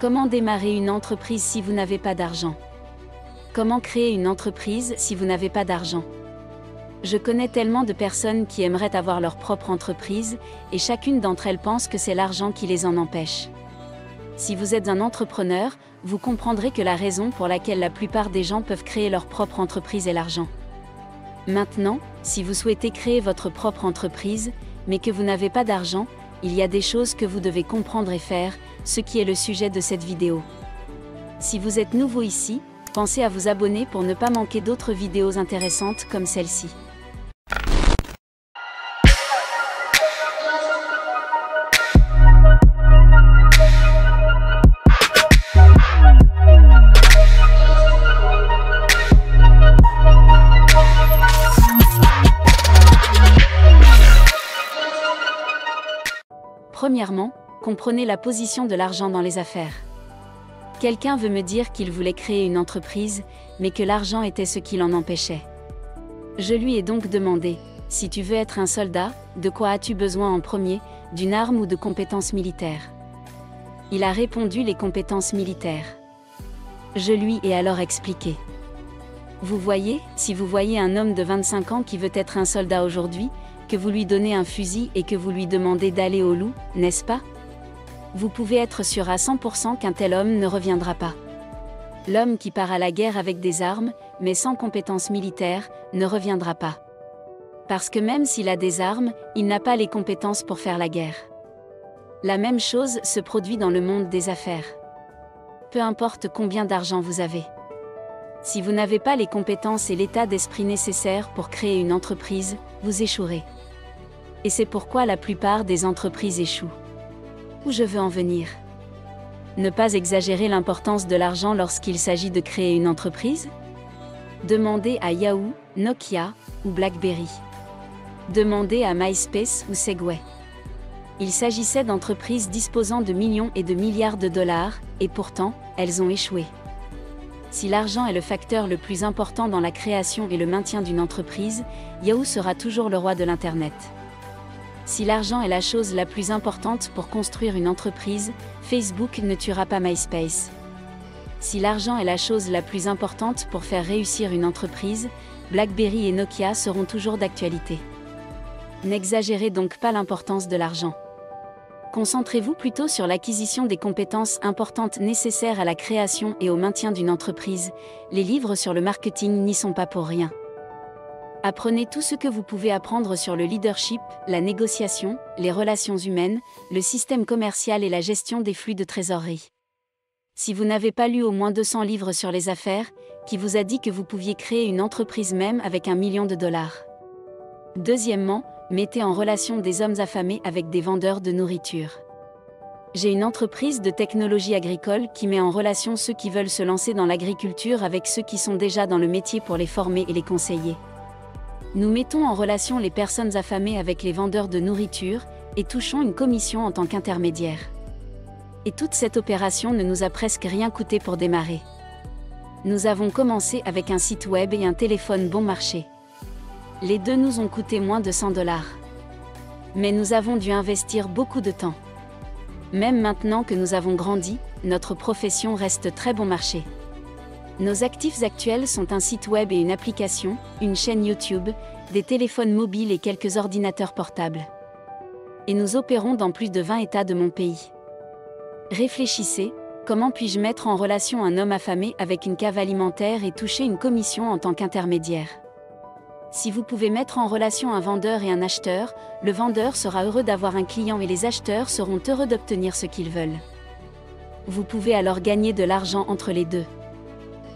Comment démarrer une entreprise si vous n'avez pas d'argent? Comment créer une entreprise si vous n'avez pas d'argent? Je connais tellement de personnes qui aimeraient avoir leur propre entreprise, et chacune d'entre elles pense que c'est l'argent qui les en empêche. Si vous êtes un entrepreneur, vous comprendrez que la raison pour laquelle la plupart des gens peuvent créer leur propre entreprise est l'argent. Maintenant, si vous souhaitez créer votre propre entreprise, mais que vous n'avez pas d'argent, il y a des choses que vous devez comprendre et faire, ce qui est le sujet de cette vidéo. Si vous êtes nouveau ici, pensez à vous abonner pour ne pas manquer d'autres vidéos intéressantes comme celle-ci. Premièrement, comprenez la position de l'argent dans les affaires. Quelqu'un veut me dire qu'il voulait créer une entreprise, mais que l'argent était ce qui l'en empêchait. Je lui ai donc demandé, si tu veux être un soldat, de quoi as-tu besoin en premier, d'une arme ou de compétences militaires? Il a répondu les compétences militaires. Je lui ai alors expliqué. Vous voyez, si vous voyez un homme de 25 ans qui veut être un soldat aujourd'hui, que vous lui donnez un fusil et que vous lui demandez d'aller au loup, n'est-ce pas? Vous pouvez être sûr à 100% qu'un tel homme ne reviendra pas. L'homme qui part à la guerre avec des armes, mais sans compétences militaires, ne reviendra pas. Parce que même s'il a des armes, il n'a pas les compétences pour faire la guerre. La même chose se produit dans le monde des affaires. Peu importe combien d'argent vous avez. Si vous n'avez pas les compétences et l'état d'esprit nécessaires pour créer une entreprise, vous échouerez. Et c'est pourquoi la plupart des entreprises échouent. Où je veux en venir? Ne pas exagérer l'importance de l'argent lorsqu'il s'agit de créer une entreprise? Demandez à Yahoo, Nokia ou BlackBerry. Demandez à MySpace ou Segway. Il s'agissait d'entreprises disposant de millions et de milliards de dollars, et pourtant, elles ont échoué. Si l'argent est le facteur le plus important dans la création et le maintien d'une entreprise, Yahoo sera toujours le roi de l'Internet. Si l'argent est la chose la plus importante pour construire une entreprise, Facebook ne tuera pas MySpace. Si l'argent est la chose la plus importante pour faire réussir une entreprise, BlackBerry et Nokia seront toujours d'actualité. N'exagérez donc pas l'importance de l'argent. Concentrez-vous plutôt sur l'acquisition des compétences importantes nécessaires à la création et au maintien d'une entreprise. Les livres sur le marketing n'y sont pas pour rien. Apprenez tout ce que vous pouvez apprendre sur le leadership, la négociation, les relations humaines, le système commercial et la gestion des flux de trésorerie. Si vous n'avez pas lu au moins 200 livres sur les affaires, qui vous a dit que vous pouviez créer une entreprise même avec $1 million? Deuxièmement, mettez en relation des hommes affamés avec des vendeurs de nourriture. J'ai une entreprise de technologie agricole qui met en relation ceux qui veulent se lancer dans l'agriculture avec ceux qui sont déjà dans le métier pour les former et les conseiller. Nous mettons en relation les personnes affamées avec les vendeurs de nourriture, et touchons une commission en tant qu'intermédiaire. Et toute cette opération ne nous a presque rien coûté pour démarrer. Nous avons commencé avec un site web et un téléphone bon marché. Les deux nous ont coûté moins de $100. Mais nous avons dû investir beaucoup de temps. Même maintenant que nous avons grandi, notre profession reste très bon marché. Nos actifs actuels sont un site web et une application, une chaîne YouTube, des téléphones mobiles et quelques ordinateurs portables. Et nous opérons dans plus de 20 États de mon pays. Réfléchissez, comment puis-je mettre en relation un homme affamé avec une cave alimentaire et toucher une commission en tant qu'intermédiaire? Si vous pouvez mettre en relation un vendeur et un acheteur, le vendeur sera heureux d'avoir un client et les acheteurs seront heureux d'obtenir ce qu'ils veulent. Vous pouvez alors gagner de l'argent entre les deux.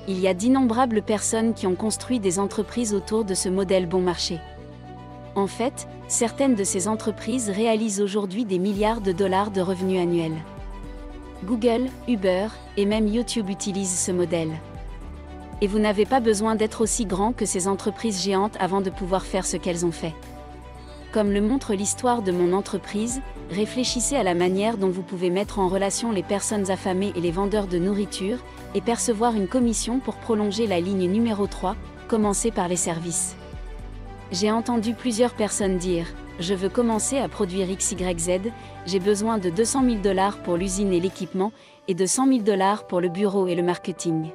Il y a d'innombrables personnes qui ont construit des entreprises autour de ce modèle bon marché. En fait, certaines de ces entreprises réalisent aujourd'hui des milliards de dollars de revenus annuels. Google, Uber et même YouTube utilisent ce modèle. Et vous n'avez pas besoin d'être aussi grand que ces entreprises géantes avant de pouvoir faire ce qu'elles ont fait. Comme le montre l'histoire de mon entreprise, réfléchissez à la manière dont vous pouvez mettre en relation les personnes affamées et les vendeurs de nourriture, et percevoir une commission pour prolonger la ligne numéro 3, commencer par les services. J'ai entendu plusieurs personnes dire je veux commencer à produire XYZ, j'ai besoin de 200 000 $ pour l'usine et l'équipement, et de 100 000 $ pour le bureau et le marketing.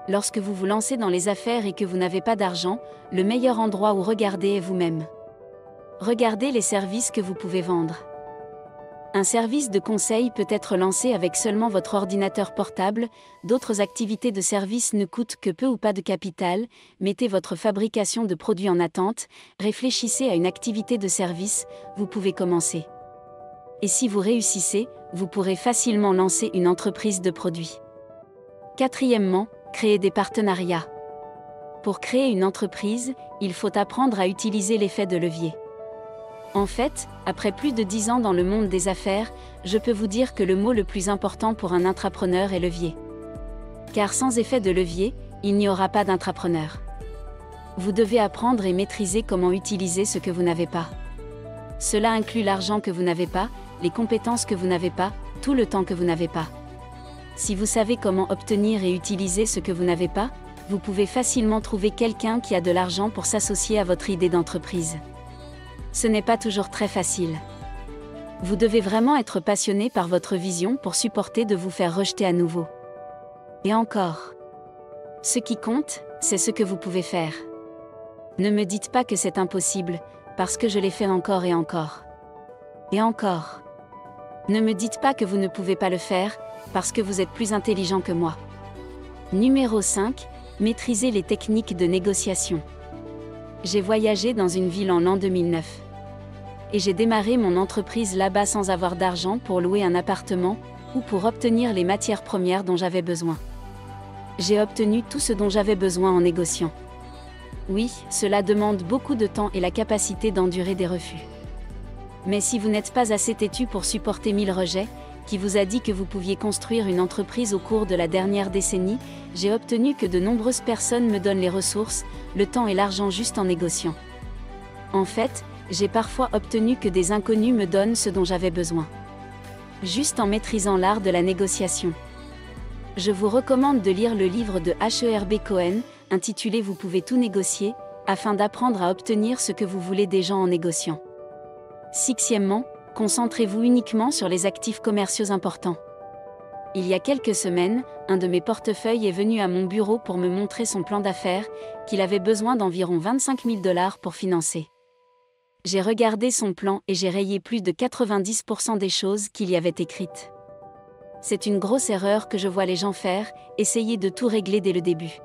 Lorsque vous vous lancez dans les affaires et que vous n'avez pas d'argent, le meilleur endroit où regarder est vous-même. Regardez les services que vous pouvez vendre. Un service de conseil peut être lancé avec seulement votre ordinateur portable, d'autres activités de service ne coûtent que peu ou pas de capital, mettez votre fabrication de produits en attente, réfléchissez à une activité de service, vous pouvez commencer. Et si vous réussissez, vous pourrez facilement lancer une entreprise de produits. Quatrièmement, créer des partenariats. Pour créer une entreprise, il faut apprendre à utiliser l'effet de levier. En fait, après plus de 10 ans dans le monde des affaires, je peux vous dire que le mot le plus important pour un intrapreneur est levier. Car sans effet de levier, il n'y aura pas d'intrapreneur. Vous devez apprendre et maîtriser comment utiliser ce que vous n'avez pas. Cela inclut l'argent que vous n'avez pas, les compétences que vous n'avez pas, tout le temps que vous n'avez pas. Si vous savez comment obtenir et utiliser ce que vous n'avez pas, vous pouvez facilement trouver quelqu'un qui a de l'argent pour s'associer à votre idée d'entreprise. Ce n'est pas toujours très facile. Vous devez vraiment être passionné par votre vision pour supporter de vous faire rejeter à nouveau. Et encore. Ce qui compte, c'est ce que vous pouvez faire. Ne me dites pas que c'est impossible, parce que je l'ai fait encore et encore. Et encore. Ne me dites pas que vous ne pouvez pas le faire, parce que vous êtes plus intelligent que moi. Numéro 5. Maîtriser les techniques de négociation. J'ai voyagé dans une ville en l'an 2009. Et j'ai démarré mon entreprise là-bas sans avoir d'argent pour louer un appartement, ou pour obtenir les matières premières dont j'avais besoin. J'ai obtenu tout ce dont j'avais besoin en négociant. Oui, cela demande beaucoup de temps et la capacité d'endurer des refus. Mais si vous n'êtes pas assez têtu pour supporter 1000 rejets, qui vous a dit que vous pouviez construire une entreprise au cours de la dernière décennie, j'ai obtenu que de nombreuses personnes me donnent les ressources, le temps et l'argent juste en négociant. En fait, j'ai parfois obtenu que des inconnus me donnent ce dont j'avais besoin. Juste en maîtrisant l'art de la négociation. Je vous recommande de lire le livre de Herb Cohen, intitulé Vous pouvez tout négocier, afin d'apprendre à obtenir ce que vous voulez des gens en négociant. Sixièmement, concentrez-vous uniquement sur les actifs commerciaux importants. Il y a quelques semaines, un de mes portefeuilles est venu à mon bureau pour me montrer son plan d'affaires, qu'il avait besoin d'environ 25 000 $ pour financer. J'ai regardé son plan et j'ai rayé plus de 90% des choses qu'il y avait écrites. C'est une grosse erreur que je vois les gens faire, essayer de tout régler dès le début.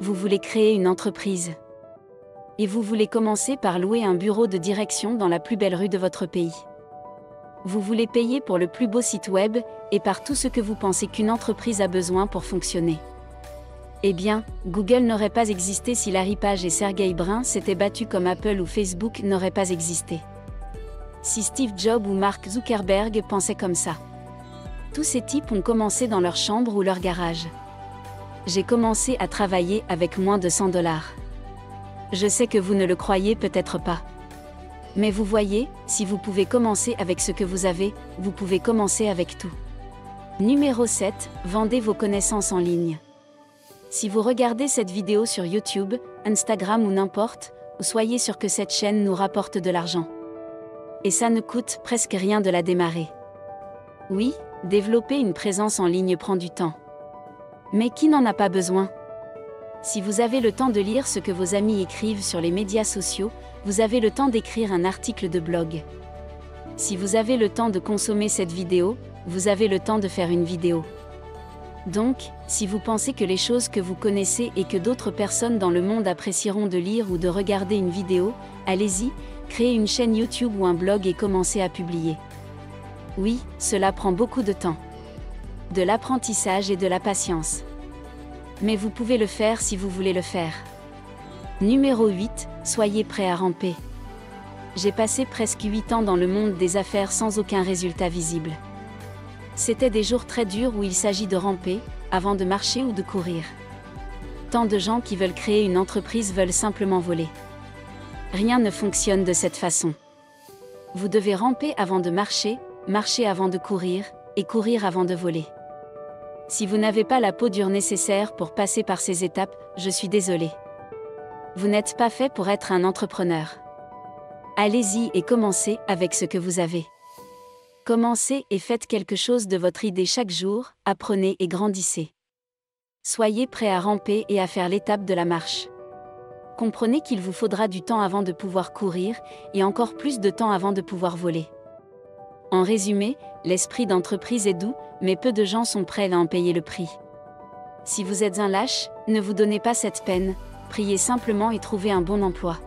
Vous voulez créer une entreprise. Et vous voulez commencer par louer un bureau de direction dans la plus belle rue de votre pays. Vous voulez payer pour le plus beau site web, et par tout ce que vous pensez qu'une entreprise a besoin pour fonctionner. Eh bien, Google n'aurait pas existé si Larry Page et Sergey Brin s'étaient battus comme Apple ou Facebook n'auraient pas existé. Si Steve Jobs ou Mark Zuckerberg pensaient comme ça. Tous ces types ont commencé dans leur chambre ou leur garage. J'ai commencé à travailler avec moins de 100 $. Je sais que vous ne le croyez peut-être pas. Mais vous voyez, si vous pouvez commencer avec ce que vous avez, vous pouvez commencer avec tout. Numéro 7. Vendez vos connaissances en ligne. Si vous regardez cette vidéo sur YouTube, Instagram ou n'importe, soyez sûr que cette chaîne nous rapporte de l'argent. Et ça ne coûte presque rien de la démarrer. Oui, développer une présence en ligne prend du temps. Mais qui n'en a pas besoin ? Si vous avez le temps de lire ce que vos amis écrivent sur les médias sociaux, vous avez le temps d'écrire un article de blog. Si vous avez le temps de consommer cette vidéo, vous avez le temps de faire une vidéo. Donc, si vous pensez que les choses que vous connaissez et que d'autres personnes dans le monde apprécieront de lire ou de regarder une vidéo, allez-y, créez une chaîne YouTube ou un blog et commencez à publier. Oui, cela prend beaucoup de temps. De l'apprentissage et de la patience. Mais vous pouvez le faire si vous voulez le faire. Numéro 8, soyez prêt à ramper. J'ai passé presque 8 ans dans le monde des affaires sans aucun résultat visible. C'était des jours très durs où il s'agit de ramper, avant de marcher ou de courir. Tant de gens qui veulent créer une entreprise veulent simplement voler. Rien ne fonctionne de cette façon. Vous devez ramper avant de marcher, marcher avant de courir, et courir avant de voler. Si vous n'avez pas la peau dure nécessaire pour passer par ces étapes, je suis désolé. Vous n'êtes pas fait pour être un entrepreneur. Allez-y et commencez avec ce que vous avez. Commencez et faites quelque chose de votre idée chaque jour, apprenez et grandissez. Soyez prêt à ramper et à faire l'étape de la marche. Comprenez qu'il vous faudra du temps avant de pouvoir courir, et encore plus de temps avant de pouvoir voler. En résumé, l'esprit d'entreprise est doux, mais peu de gens sont prêts à en payer le prix. Si vous êtes un lâche, ne vous donnez pas cette peine, priez simplement et trouvez un bon emploi.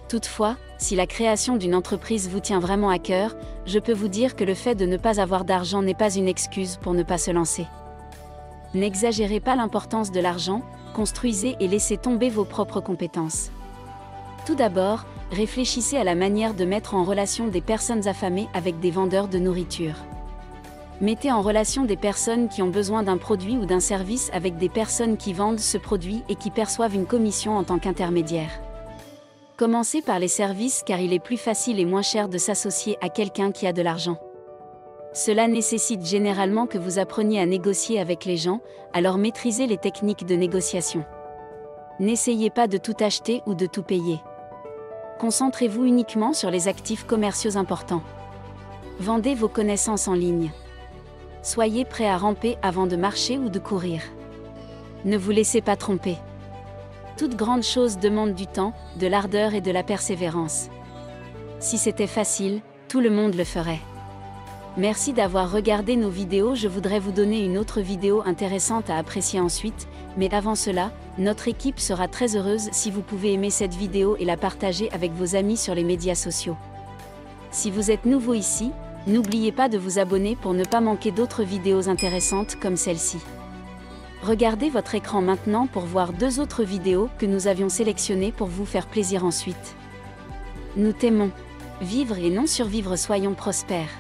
Toutefois, si la création d'une entreprise vous tient vraiment à cœur, je peux vous dire que le fait de ne pas avoir d'argent n'est pas une excuse pour ne pas se lancer. N'exagérez pas l'importance de l'argent, construisez et laissez tomber vos propres compétences. Tout d'abord, réfléchissez à la manière de mettre en relation des personnes affamées avec des vendeurs de nourriture. Mettez en relation des personnes qui ont besoin d'un produit ou d'un service avec des personnes qui vendent ce produit et qui perçoivent une commission en tant qu'intermédiaire. Commencez par les services car il est plus facile et moins cher de s'associer à quelqu'un qui a de l'argent. Cela nécessite généralement que vous appreniez à négocier avec les gens, alors maîtrisez les techniques de négociation. N'essayez pas de tout acheter ou de tout payer. Concentrez-vous uniquement sur les actifs commerciaux importants. Vendez vos connaissances en ligne. Soyez prêt à ramper avant de marcher ou de courir. Ne vous laissez pas tromper. Toute grande chose demande du temps, de l'ardeur et de la persévérance. Si c'était facile, tout le monde le ferait. Merci d'avoir regardé nos vidéos. Je voudrais vous donner une autre vidéo intéressante à apprécier ensuite, mais avant cela, notre équipe sera très heureuse si vous pouvez aimer cette vidéo et la partager avec vos amis sur les médias sociaux. Si vous êtes nouveau ici, n'oubliez pas de vous abonner pour ne pas manquer d'autres vidéos intéressantes comme celle-ci. Regardez votre écran maintenant pour voir 2 autres vidéos que nous avions sélectionnées pour vous faire plaisir ensuite. Nous t'aimons. Vivre et non survivre, soyons prospères.